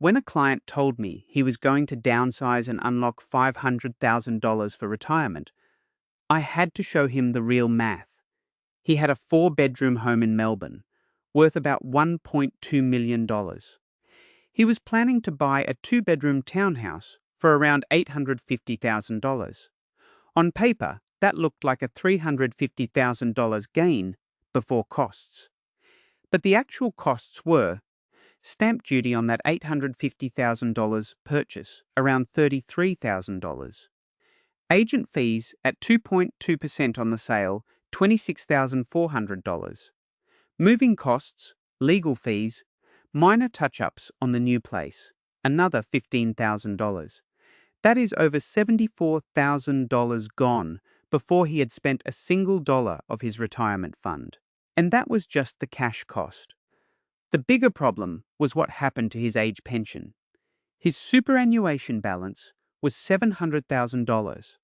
When a client told me he was going to downsize and unlock $500,000 for retirement, I had to show him the real math. He had a four-bedroom home in Melbourne, worth about $1.2 million. He was planning to buy a two-bedroom townhouse for around $850,000. On paper, that looked like a $350,000 gain before costs. But the actual costs were stamp duty on that $850,000 purchase, around $33,000. Agent fees at 2.2% on the sale, $26,400. Moving costs, legal fees, minor touch-ups on the new place, another $15,000. That is over $74,000 gone before he had spent a single dollar of his retirement fund. And that was just the cash cost. The bigger problem was what happened to his age pension. His superannuation balance was $700,000.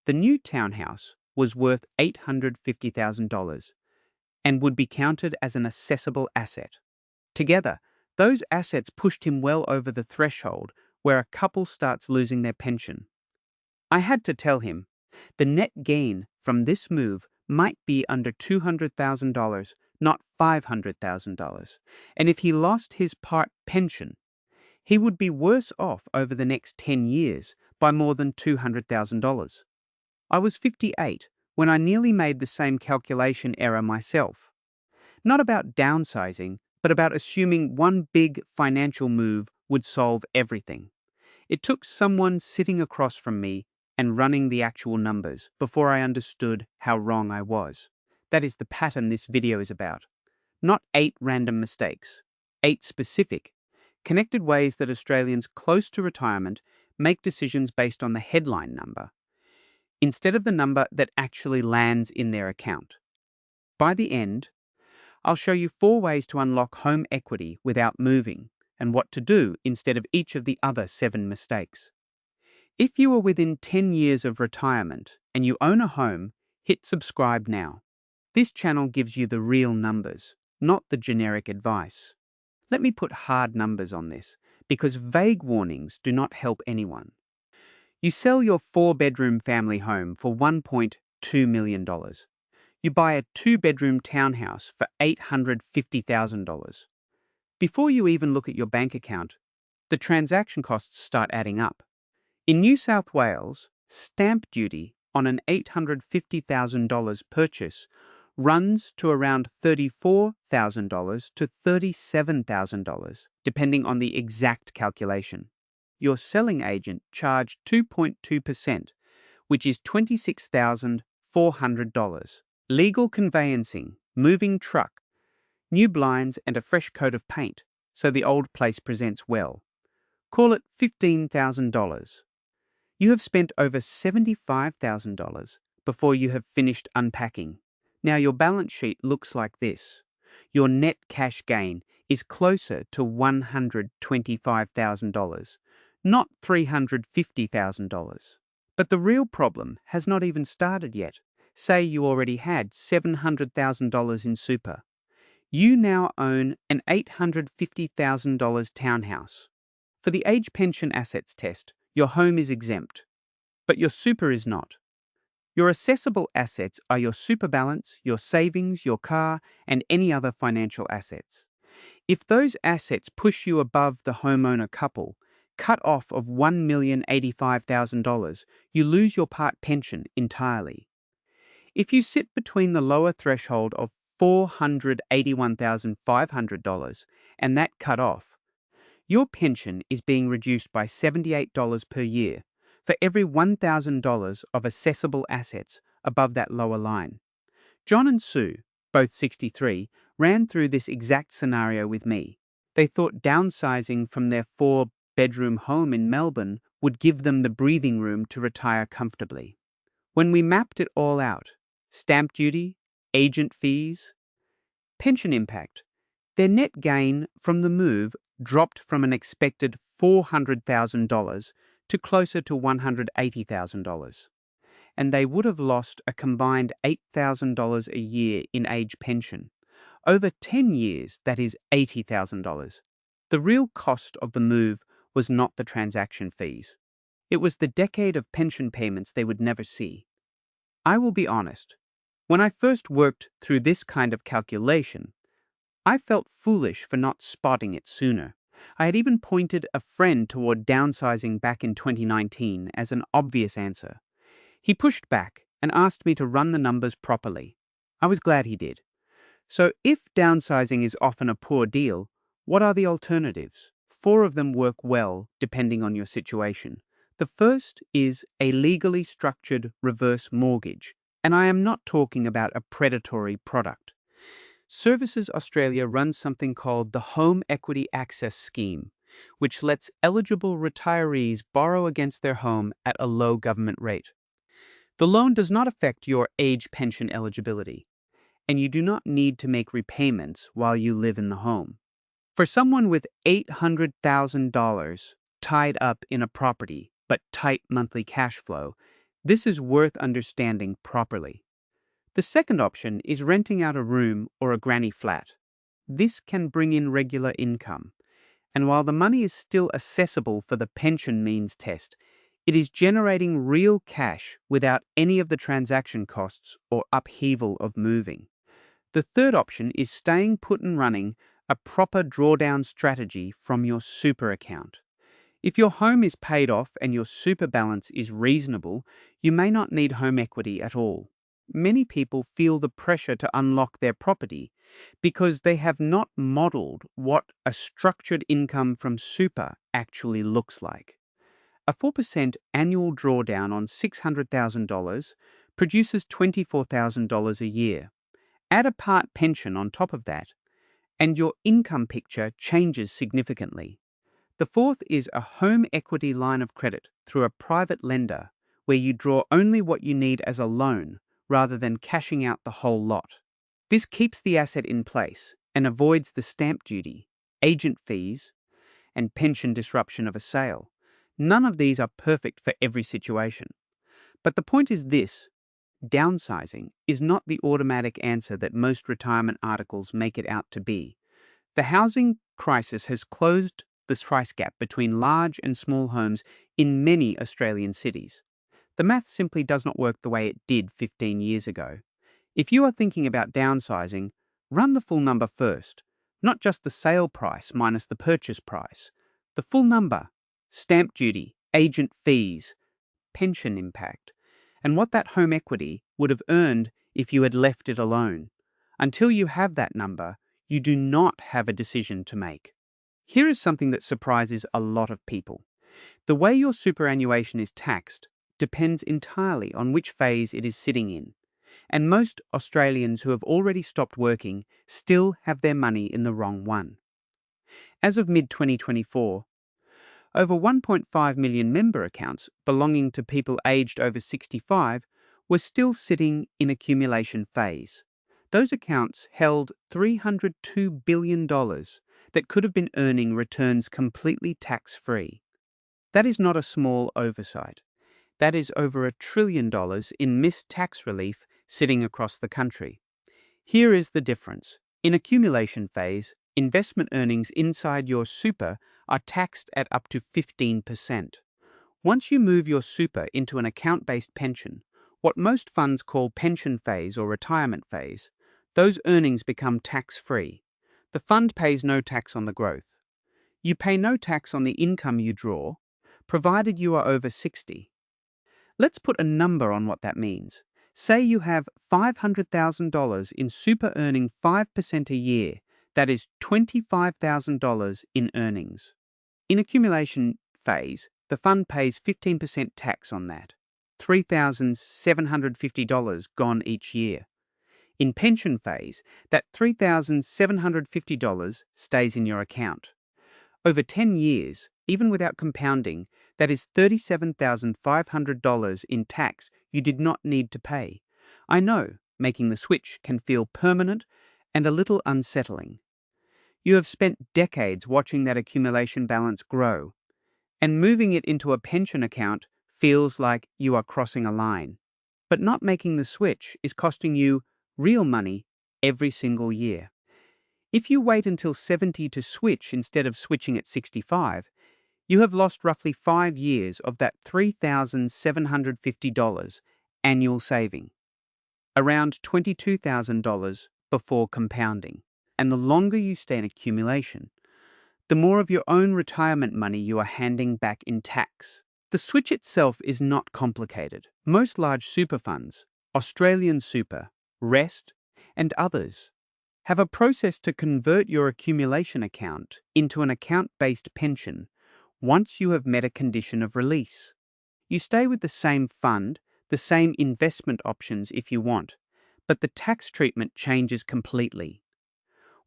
The new townhouse was worth $850,000 and would be counted as an assessable asset. Together, those assets pushed him well over the threshold where a couple starts losing their pension. I had to tell him the net gain from this move might be under $200,000, not $500,000. And if he lost his part pension, he would be worse off over the next 10 years by more than $200,000. I was 58 when I nearly made the same calculation error myself. Not about downsizing, but about assuming one big financial move would solve everything. It took someone sitting across from me and running the actual numbers before I understood how wrong I was. That is the pattern this video is about. Not 8 random mistakes, 8 specific, connected ways that Australians close to retirement make decisions based on the headline number, instead of the number that actually lands in their account. By the end, I'll show you 4 ways to unlock home equity without moving, and what to do instead of each of the other 7 mistakes. If you are within 10 years of retirement and you own a home, hit subscribe now. This channel gives you the real numbers, not the generic advice. Let me put hard numbers on this, because vague warnings do not help anyone. You sell your 4-bedroom family home for $1.2 million. You buy a 2-bedroom townhouse for $850,000. Before you even look at your bank account, the transaction costs start adding up. In New South Wales, stamp duty on an $850,000 purchase runs to around $34,000 to $37,000, depending on the exact calculation. Your selling agent charged 2.2%, which is $26,400. Legal conveyancing, moving truck, new blinds and a fresh coat of paint, so the old place presents well. Call it $15,000. You have spent over $75,000 before you have finished unpacking. Now your balance sheet looks like this. Your net cash gain is closer to $125,000, not $350,000. But the real problem has not even started yet. Say you already had $700,000 in super. You now own an $850,000 townhouse. For the age pension assets test, your home is exempt, but your super is not. Your assessable assets are your super balance, your savings, your car, and any other financial assets. If those assets push you above the homeowner couple, cut off of $1,085,000, you lose your part pension entirely. If you sit between the lower threshold of $481,500 and that cut off, your pension is being reduced by $78 per year for every $1,000 of assessable assets above that lower line. John and Sue, both 63, ran through this exact scenario with me. They thought downsizing from their 4-bedroom home in Melbourne would give them the breathing room to retire comfortably. When we mapped it all out, stamp duty, agent fees, pension impact, their net gain from the move dropped from an expected $400,000 to closer to $180,000. And they would have lost a combined $8,000 a year in age pension. Over 10 years, that is $80,000. The real cost of the move was not the transaction fees. It was the decade of pension payments they would never see. I will be honest. When I first worked through this kind of calculation, I felt foolish for not spotting it sooner. I had even pointed a friend toward downsizing back in 2019 as an obvious answer. He pushed back and asked me to run the numbers properly. I was glad he did. So if downsizing is often a poor deal, what are the alternatives? 4 of them work well depending on your situation. The first is a legally structured reverse mortgage, and I am not talking about a predatory product. Services Australia runs something called the Home Equity Access Scheme, which lets eligible retirees borrow against their home at a low government rate. The loan does not affect your age pension eligibility, and you do not need to make repayments while you live in the home. For someone with $800,000 tied up in a property but tight monthly cash flow, this is worth understanding properly. The second option is renting out a room or a granny flat. This can bring in regular income, and while the money is still accessible for the pension means test, it is generating real cash without any of the transaction costs or upheaval of moving. The third option is staying put and running a proper drawdown strategy from your super account. If your home is paid off and your super balance is reasonable, you may not need home equity at all. Many people feel the pressure to unlock their property because they have not modeled what a structured income from super actually looks like. A 4% annual drawdown on $600,000 produces $24,000 a year. Add a part pension on top of that, and your income picture changes significantly. The fourth is a home equity line of credit through a private lender where you draw only what you need as a loan rather than cashing out the whole lot. This keeps the asset in place and avoids the stamp duty, agent fees, and pension disruption of a sale. None of these are perfect for every situation. But the point is this: downsizing is not the automatic answer that most retirement articles make it out to be. The housing crisis has closed the price gap between large and small homes in many Australian cities. The math simply does not work the way it did 15 years ago. If you are thinking about downsizing, run the full number first, not just the sale price minus the purchase price. The full number, stamp duty, agent fees, pension impact, and what that home equity would have earned if you had left it alone. Until you have that number, you do not have a decision to make. Here is something that surprises a lot of people. The way your superannuation is taxed depends entirely on which phase it is sitting in, and most Australians who have already stopped working still have their money in the wrong one. As of mid-2024, over 1.5 million member accounts belonging to people aged over 65 were still sitting in accumulation phase. Those accounts held $302 billion that could have been earning returns completely tax-free. That is not a small oversight. That is over $1 trillion in missed tax relief sitting across the country. Here is the difference. In accumulation phase, investment earnings inside your super are taxed at up to 15%. Once you move your super into an account-based pension, what most funds call pension phase or retirement phase, those earnings become tax-free. The fund pays no tax on the growth. You pay no tax on the income you draw, provided you are over 60. Let's put a number on what that means. Say you have $500,000 in super earning 5% a year. That is $25,000 in earnings. In accumulation phase, the fund pays 15% tax on that, $3,750 gone each year. In pension phase, that $3,750 stays in your account. Over 10 years, even without compounding, that is $37,500 in tax you did not need to pay. I know, making the switch can feel permanent and a little unsettling. You have spent decades watching that accumulation balance grow, and moving it into a pension account feels like you are crossing a line. But not making the switch is costing you real money every single year. If you wait until 70 to switch instead of switching at 65, you have lost roughly 5 years of that $3,750 annual saving, around $22,000 before compounding. And the longer you stay in accumulation, the more of your own retirement money you are handing back in tax. The switch itself is not complicated. Most large super funds, Australian Super, Rest, and others, have a process to convert your accumulation account into an account-based pension once you have met a condition of release. You stay with the same fund, the same investment options if you want, but the tax treatment changes completely.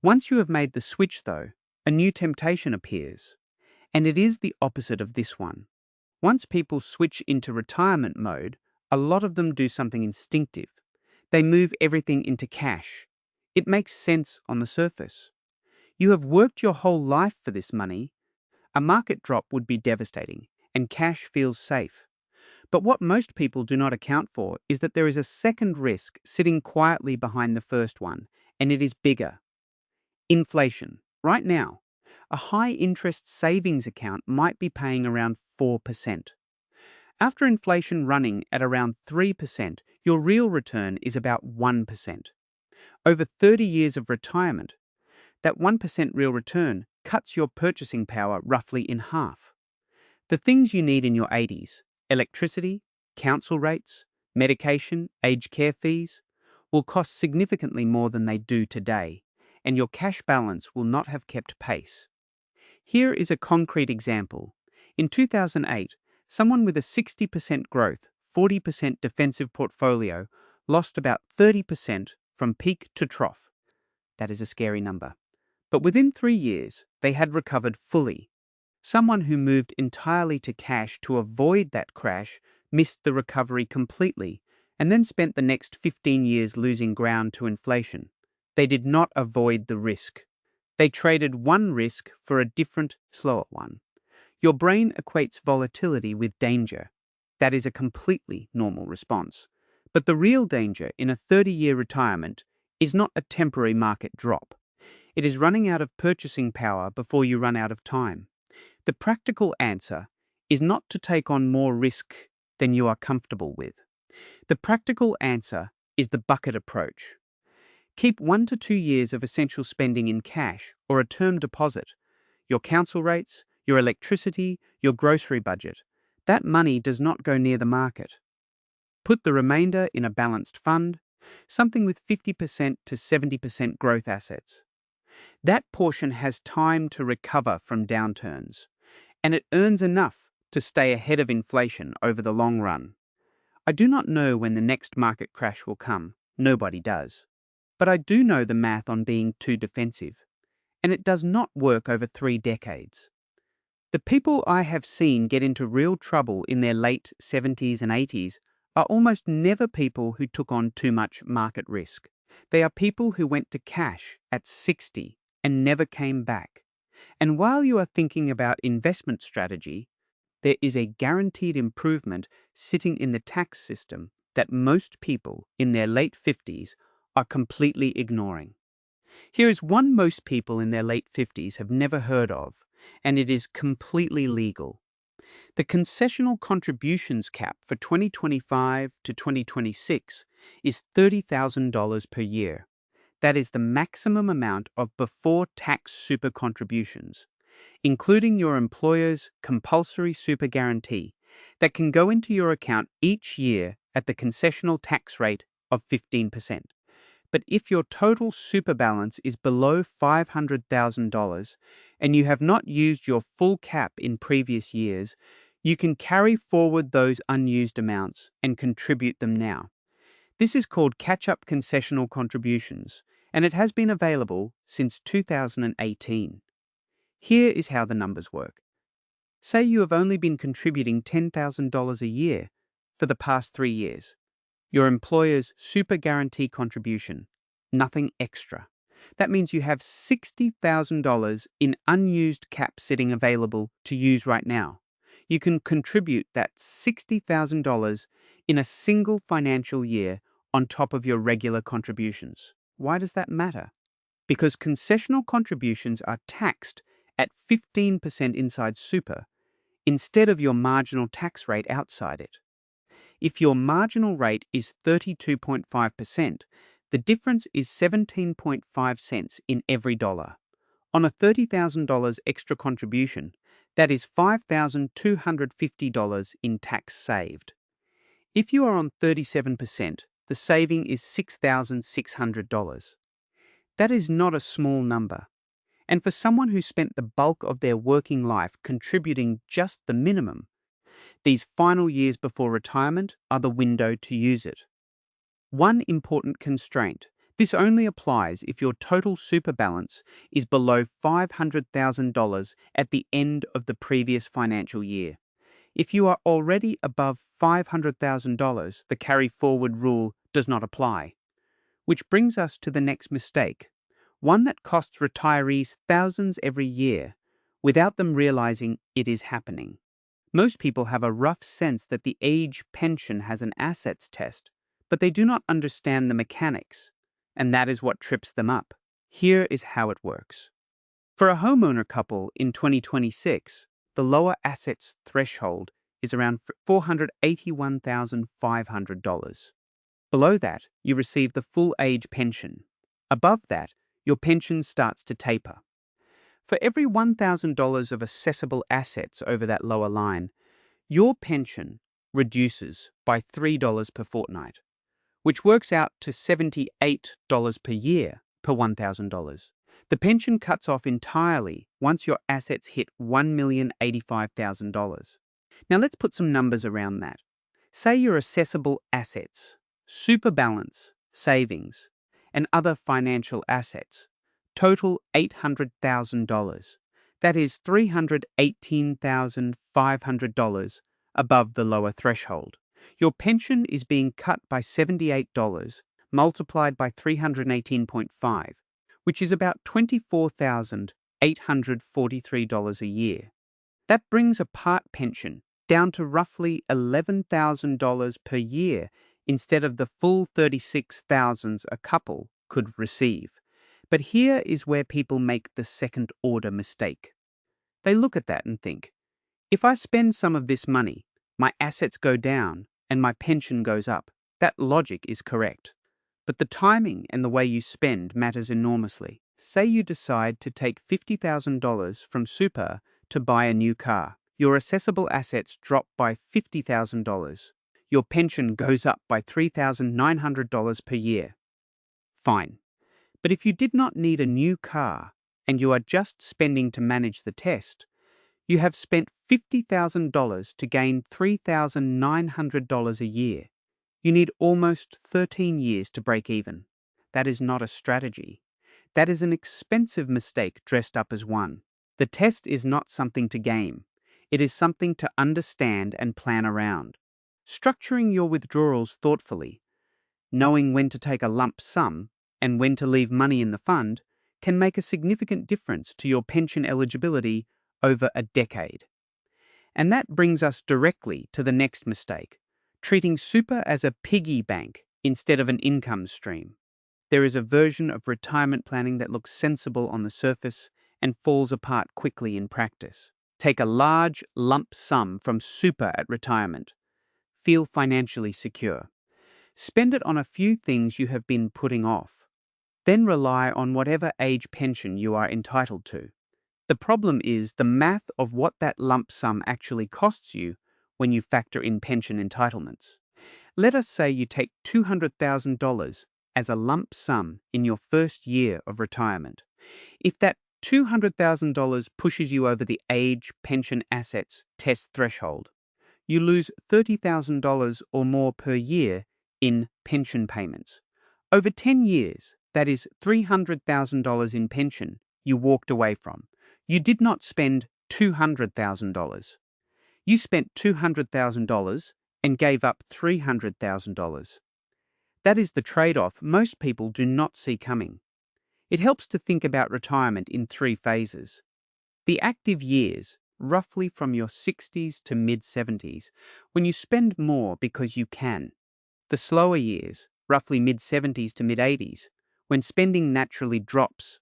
Once you have made the switch, though, a new temptation appears, and it is the opposite of this one. Once people switch into retirement mode, a lot of them do something instinctive. They move everything into cash. It makes sense on the surface. You have worked your whole life for this money. A market drop would be devastating, and cash feels safe. But what most people do not account for is that there is a second risk sitting quietly behind the first one, and it is bigger. Inflation. Right now, a high-interest savings account might be paying around 4%. After inflation running at around 3%, your real return is about 1%. Over 30 years of retirement, that 1% real return cuts your purchasing power roughly in half. The things you need in your 80s, electricity, council rates, medication, aged care fees, will cost significantly more than they do today, and your cash balance will not have kept pace. Here is a concrete example. In 2008, someone with a 60% growth, 40% defensive portfolio lost about 30% from peak to trough. That is a scary number. But within 3 years, they had recovered fully. Someone who moved entirely to cash to avoid that crash missed the recovery completely and then spent the next 15 years losing ground to inflation. They did not avoid the risk. They traded one risk for a different, slower one. Your brain equates volatility with danger. That is a completely normal response. But the real danger in a 30-year retirement is not a temporary market drop. It is running out of purchasing power before you run out of time. The practical answer is not to take on more risk than you are comfortable with. The practical answer is the bucket approach. Keep 1 to 2 years of essential spending in cash or a term deposit. Your council rates, your electricity, your grocery budget. That money does not go near the market. Put the remainder in a balanced fund, something with 50% to 70% growth assets. That portion has time to recover from downturns, and it earns enough to stay ahead of inflation over the long run. I do not know when the next market crash will come. Nobody does. But I do know the math on being too defensive, and it does not work over 3 decades. The people I have seen get into real trouble in their late 70s and 80s are almost never people who took on too much market risk. They are people who went to cash at 60 and never came back. And while you are thinking about investment strategy, there is a guaranteed improvement sitting in the tax system that most people in their late 50s are completely ignoring. Here is one most people in their late 50s have never heard of, and it is completely legal. The concessional contributions cap for 2025 to 2026 is $30,000 per year. That is the maximum amount of before-tax super contributions, including your employer's compulsory super guarantee, that can go into your account each year at the concessional tax rate of 15%. But if your total super balance is below $500,000 and you have not used your full cap in previous years, you can carry forward those unused amounts and contribute them now. This is called catch-up concessional contributions, and it has been available since 2018. Here is how the numbers work. Say you have only been contributing $10,000 a year for the past 3 years. Your employer's super guarantee contribution, nothing extra. That means you have $60,000 in unused cap sitting available to use right now. You can contribute that $60,000 in a single financial year on top of your regular contributions. Why does that matter? because concessional contributions are taxed at 15% inside super instead of your marginal tax rate outside it. If your marginal rate is 32.5%, the difference is 17.5 cents in every dollar. On a $30,000 extra contribution, that is $5,250 in tax saved. If you are on 37%, the saving is $6,600. That is not a small number. And for someone who spent the bulk of their working life contributing just the minimum, these final years before retirement are the window to use it. One important constraint: this only applies if your total super balance is below $500,000 at the end of the previous financial year. If you are already above $500,000, the carry-forward rule does not apply. Which brings us to the next mistake, one that costs retirees thousands every year without them realizing it is happening. Most people have a rough sense that the age pension has an assets test, but they do not understand the mechanics, and that is what trips them up. Here is how it works. For a homeowner couple in 2026, the lower assets threshold is around $481,500. Below that, you receive the full age pension. Above that, your pension starts to taper. For every $1,000 of assessable assets over that lower line, your pension reduces by $3 per fortnight, which works out to $78 per year per $1,000. The pension cuts off entirely once your assets hit $1,085,000. Now let's put some numbers around that. Say your assessable assets, super balance, savings, and other financial assets total $800,000. That is $318,500 above the lower threshold. Your pension is being cut by $78 multiplied by 318.5, which is about $24,843 a year. That brings a part pension down to roughly $11,000 per year instead of the full $36,000 a couple could receive. But here is where people make the second-order mistake. They look at that and think, if I spend some of this money, my assets go down and my pension goes up. That logic is correct. But the timing and the way you spend matters enormously. Say you decide to take $50,000 from super to buy a new car. Your assessable assets drop by $50,000. Your pension goes up by $3,900 per year. Fine. But if you did not need a new car and you are just spending to manage the test, you have spent $50,000 to gain $3,900 a year. You need almost 13 years to break even. That is not a strategy. That is an expensive mistake dressed up as one. The test is not something to game. It is something to understand and plan around. Structuring your withdrawals thoughtfully, knowing when to take a lump sum and when to leave money in the fund, can make a significant difference to your pension eligibility over a decade. And that brings us directly to the next mistake, treating super as a piggy bank instead of an income stream. There is a version of retirement planning that looks sensible on the surface and falls apart quickly in practice. Take a large lump sum from super at retirement. Feel financially secure. Spend it on a few things you have been putting off. Then rely on whatever age pension you are entitled to. The problem is the math of what that lump sum actually costs you when you factor in pension entitlements. Let us say you take $200,000 as a lump sum in your first year of retirement. If that $200,000 pushes you over the age pension assets test threshold, you lose $30,000 or more per year in pension payments. Over 10 years, that is $300,000 in pension you walked away from. You did not spend $200,000. You spent $200,000 and gave up $300,000. That is the trade-off most people do not see coming. It helps to think about retirement in 3 phases. The active years, roughly from your 60s to mid-70s, when you spend more because you can. The slower years, roughly mid-70s to mid-80s, when spending naturally drops,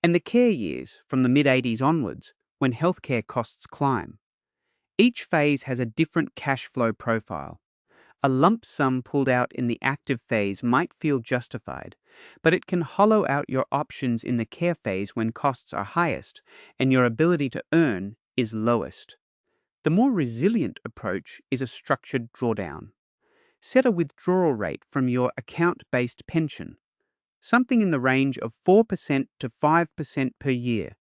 and the care years from the mid-80s onwards, when healthcare costs climb. Each phase has a different cash flow profile. A lump sum pulled out in the active phase might feel justified, but it can hollow out your options in the care phase when costs are highest and your ability to earn is lowest. The more resilient approach is a structured drawdown. Set a withdrawal rate from your account-based pension, something in the range of 4% to 5% per year,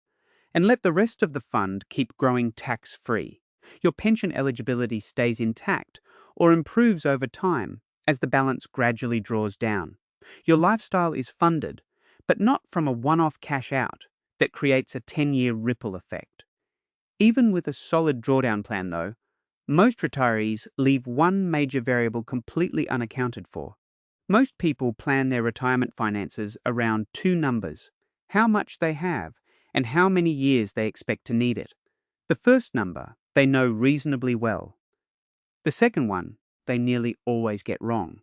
and let the rest of the fund keep growing tax-free. Your pension eligibility stays intact or improves over time as the balance gradually draws down. Your lifestyle is funded, but not from a one-off cash out that creates a 10-year ripple effect. Even with a solid drawdown plan, though, most retirees leave one major variable completely unaccounted for. Most people plan their retirement finances around two numbers: how much they have and how many years they expect to need it. The first number they know reasonably well. The second one they nearly always get wrong.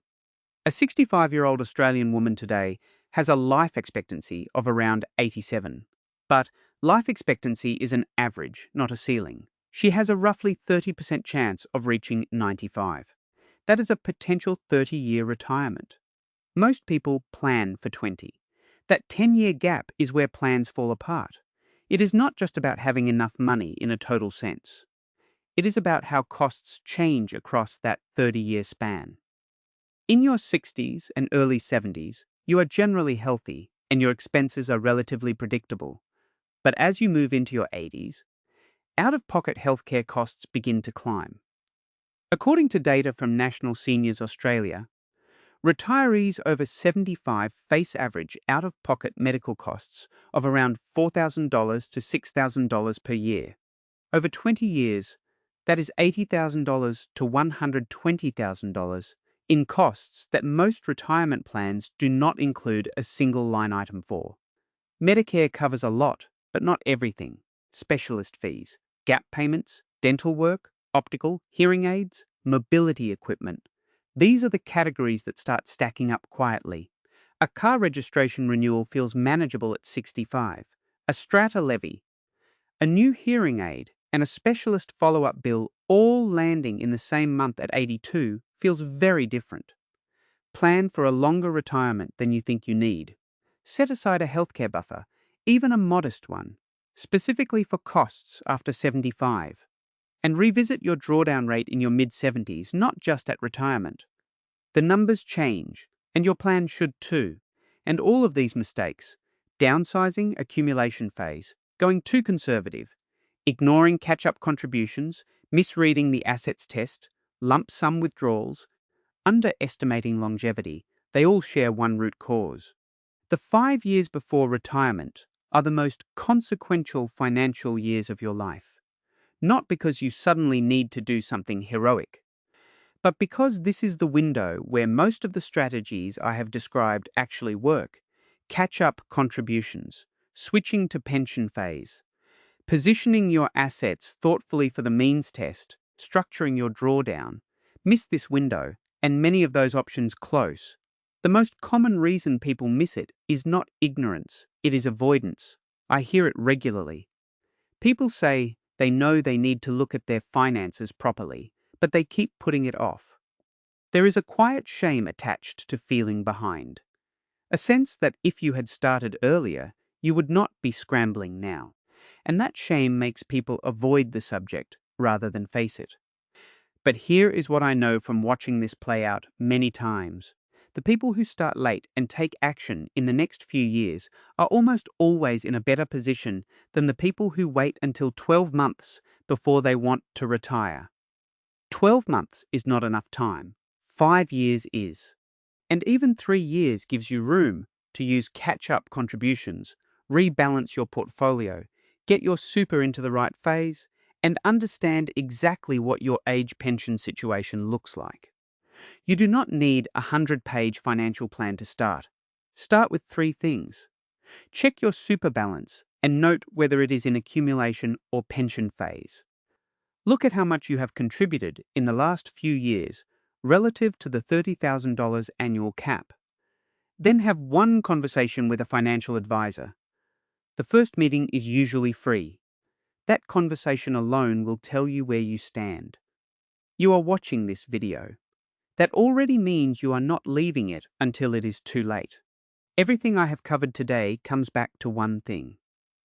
A 65-year-old Australian woman today has a life expectancy of around 87. But life expectancy is an average, not a ceiling. She has a roughly 30% chance of reaching 95. That is a potential 30-year retirement. Most people plan for 20. That 10-year gap is where plans fall apart. It is not just about having enough money in a total sense. It is about how costs change across that 30-year span. In your 60s and early 70s, you are generally healthy and your expenses are relatively predictable. But as you move into your 80s, out-of-pocket healthcare costs begin to climb. According to data from National Seniors Australia, retirees over 75 face average out-of-pocket medical costs of around $4,000 to $6,000 per year. Over 20 years, that is $80,000 to $120,000 in costs that most retirement plans do not include a single line item for. Medicare covers a lot, but not everything. Specialist fees, gap payments, dental work, optical, hearing aids, mobility equipment. These are the categories that start stacking up quietly. A car registration renewal feels manageable at 65. A strata levy, a new hearing aid, and a specialist follow-up bill all landing in the same month at 82 feels very different. Plan for a longer retirement than you think you need. Set aside a healthcare buffer, even a modest one, specifically for costs after 75. And revisit your drawdown rate in your mid-70s, not just at retirement. The numbers change, and your plan should too. And all of these mistakes, downsizing accumulation phase, going too conservative, ignoring catch-up contributions, misreading the assets test, lump sum withdrawals, underestimating longevity, they all share one root cause. The 5 years before retirement are the most consequential financial years of your life. Not because you suddenly need to do something heroic, but because this is the window where most of the strategies I have described actually work. Catch-up contributions, switching to pension phase, positioning your assets thoughtfully for the means test, structuring your drawdown. Miss this window, and many of those options close. The most common reason people miss it is not ignorance, it is avoidance. I hear it regularly. People say they know they need to look at their finances properly, but they keep putting it off. There is a quiet shame attached to feeling behind. A sense that if you had started earlier, you would not be scrambling now. And that shame makes people avoid the subject rather than face it. But here is what I know from watching this play out many times. The people who start late and take action in the next few years are almost always in a better position than the people who wait until 12 months before they want to retire. 12 months is not enough time. 5 years is. And even 3 years gives you room to use catch-up contributions, rebalance your portfolio, get your super into the right phase, and understand exactly what your age pension situation looks like. You do not need a 100-page financial plan to start. Start with 3 things. Check your super balance and note whether it is in accumulation or pension phase. Look at how much you have contributed in the last few years relative to the $30,000 annual cap. Then have one conversation with a financial advisor. The first meeting is usually free. That conversation alone will tell you where you stand. You are watching this video. That already means you are not leaving it until it is too late. Everything I have covered today comes back to one thing.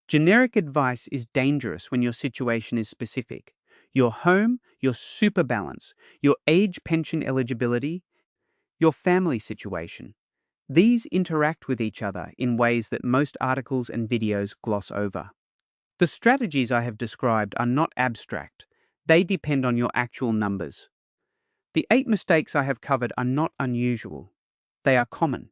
Generic advice is dangerous when your situation is specific. Your home, your super balance, your age pension eligibility, your family situation. These interact with each other in ways that most articles and videos gloss over. The strategies I have described are not abstract. They depend on your actual numbers. The 8 mistakes I have covered are not unusual. They are common.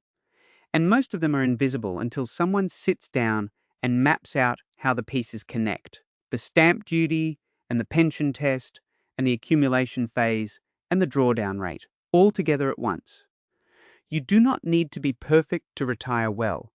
And most of them are invisible until someone sits down and maps out how the pieces connect. The stamp duty and the pension test and the accumulation phase and the drawdown rate, all together at once. You do not need to be perfect to retire well.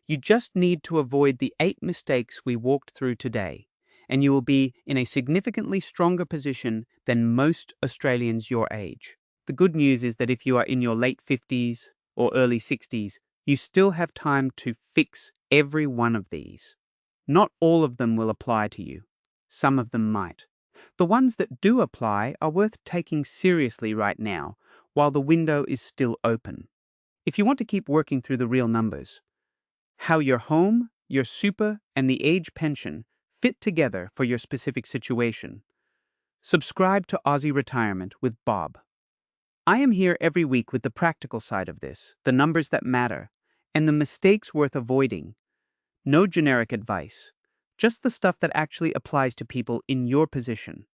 You just need to avoid the 8 mistakes we walked through today, and you will be in a significantly stronger position than most Australians your age. The good news is that if you are in your late 50s or early 60s, you still have time to fix every one of these. Not all of them will apply to you. Some of them might. The ones that do apply are worth taking seriously right now, while the window is still open. If you want to keep working through the real numbers, how your home, your super, and the age pension fit together for your specific situation, subscribe to Aussie Retirement with Bob. I am here every week with the practical side of this, the numbers that matter, and the mistakes worth avoiding. No generic advice, just the stuff that actually applies to people in your position.